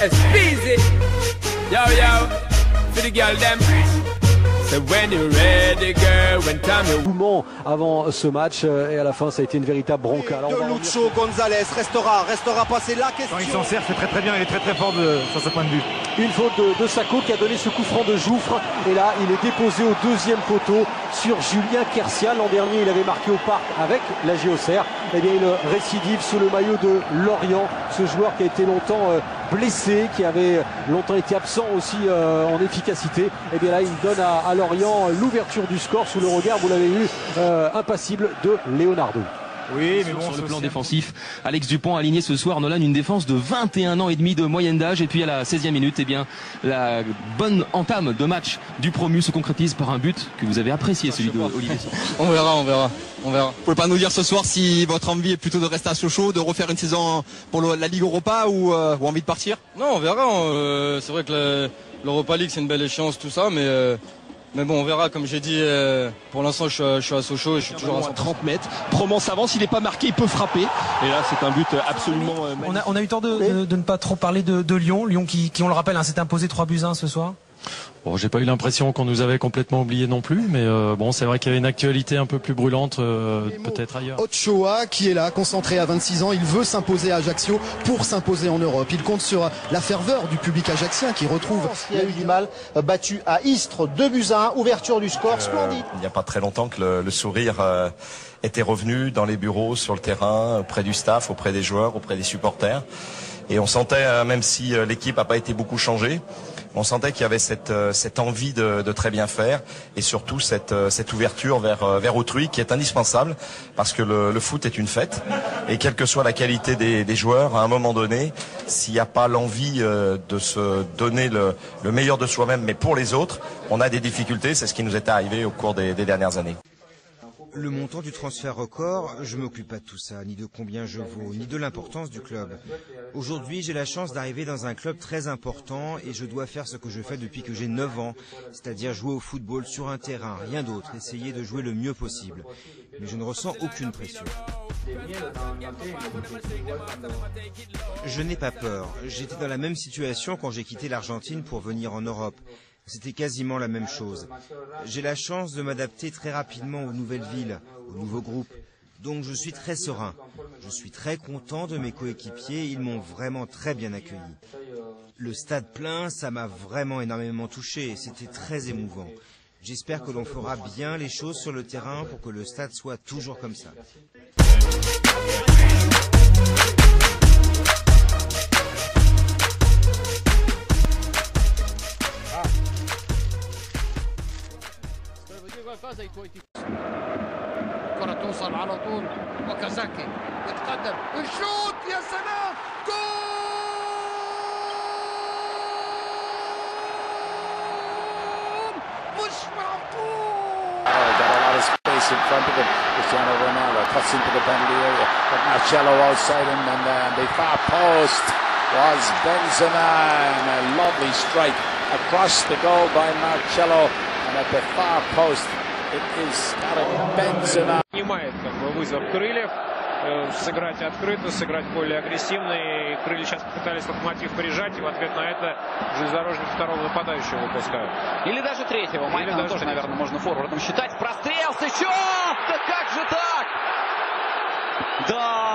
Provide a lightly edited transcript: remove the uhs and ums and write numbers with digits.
Speezy. Yo, yo, for the girl them. So when you're ready, girl, when time you... Avant ce match et à la fin ça a été une véritable bronca. Alors, de Lucho Gonzalez restera passer la question. Quand il s'en sert, c'est très bien, il est très fort sur ce point de vue. Une faute de Sako qui a donné ce coup franc de Jouffre et là il est déposé au deuxième poteau sur Julien Quercia. L'an dernier il avait marqué au Parc avec la JOCR. Et bien il récidive sous le maillot de Lorient, ce joueur qui a été longtemps blessé, qui avait longtemps été absent aussi en efficacité. Et bien là il donne à Lorient l'ouverture du score sous le regard, vous l'avez vu, impassible de Leonardo. Oui, mais bon, sur le plan défensif, Alex Dupont a aligné ce soir, Nolan, une défense de 21 ans et demi de moyenne d'âge. Et puis à la 16e minute, eh bien, la bonne entame de match du promu se concrétise par un but que vous avez apprécié, celui de Olivier. On verra. Vous pouvez pas nous dire ce soir si votre envie est plutôt de rester à Sochaux, de refaire une saison pour la Ligue Europa ou envie de partir? Non, on verra. C'est vrai que l'Europa League c'est une belle échéance, tout ça, mais bon, on verra. Comme j'ai dit, pour l'instant, je suis à Sochaux et je suis toujours à 30 mètres. Proman s'avance, il n'est pas marqué, il peut frapper. Et là, c'est un but absolument magnifique. On a eu tort de ne pas trop parler de Lyon. Lyon qui on le rappelle, s'est imposé 3-1 ce soir. Bon, j'ai pas eu l'impression qu'on nous avait complètement oublié non plus, mais bon, c'est vrai qu'il y avait une actualité un peu plus brûlante peut-être ailleurs. Ochoa qui est là, concentré à 26 ans, il veut s'imposer à Ajaccio pour s'imposer en Europe. Il compte sur la ferveur du public ajaccien qui retrouve. Il y a eu du mal, battu à Istres 2-1, ouverture du score, splendide. Il n'y a pas très longtemps que le sourire était revenu dans les bureaux, sur le terrain, auprès du staff, auprès des joueurs, auprès des supporters. Et on sentait, même si l'équipe n'a pas été beaucoup changée, on sentait qu'il y avait cette envie de très bien faire et surtout cette ouverture vers autrui qui est indispensable parce que le foot est une fête et quelle que soit la qualité des joueurs, à un moment donné, s'il n'y a pas l'envie de se donner le meilleur de soi-même mais pour les autres, on a des difficultés. C'est ce qui nous est arrivé au cours des dernières années. Le montant du transfert record, je ne m'occupe pas de tout ça, ni de combien je vaux, ni de l'importance du club. Aujourd'hui, j'ai la chance d'arriver dans un club très important et je dois faire ce que je fais depuis que j'ai 9 ans, c'est-à-dire jouer au football sur un terrain, rien d'autre, essayer de jouer le mieux possible. Mais je ne ressens aucune pression. Je n'ai pas peur. J'étais dans la même situation quand j'ai quitté l'Argentine pour venir en Europe. C'était quasiment la même chose. J'ai la chance de m'adapter très rapidement aux nouvelles villes, aux nouveaux groupes. Donc je suis très serein. Je suis très content de mes coéquipiers, ils m'ont vraiment très bien accueilli. Le stade plein, ça m'a vraiment énormément touché, c'était très émouvant. J'espère que l'on fera bien les choses sur le terrain pour que le stade soit toujours comme ça. كرة توصل على طول وكازاكي يتقدم الشوط يا سلام جول مش معقول. Got a lot of space in front of him. Cristiano Ronaldo cuts into the penalty area, but Marcelo outside him, and the far post was Benzema, and a lovely strike across the goal by Marcelo, and at the far post. It is Benzema. Понимает вызов крыльев, сыграть открыто, сыграть более агрессивно. И крылья сейчас попытались локомотив прижать, и в ответ на это железнодорожник второго нападающего выпускают. Или даже третьего. Майкана тоже, наверное, можно форвардом считать. Прострел, Сычев! Да как же так? Да!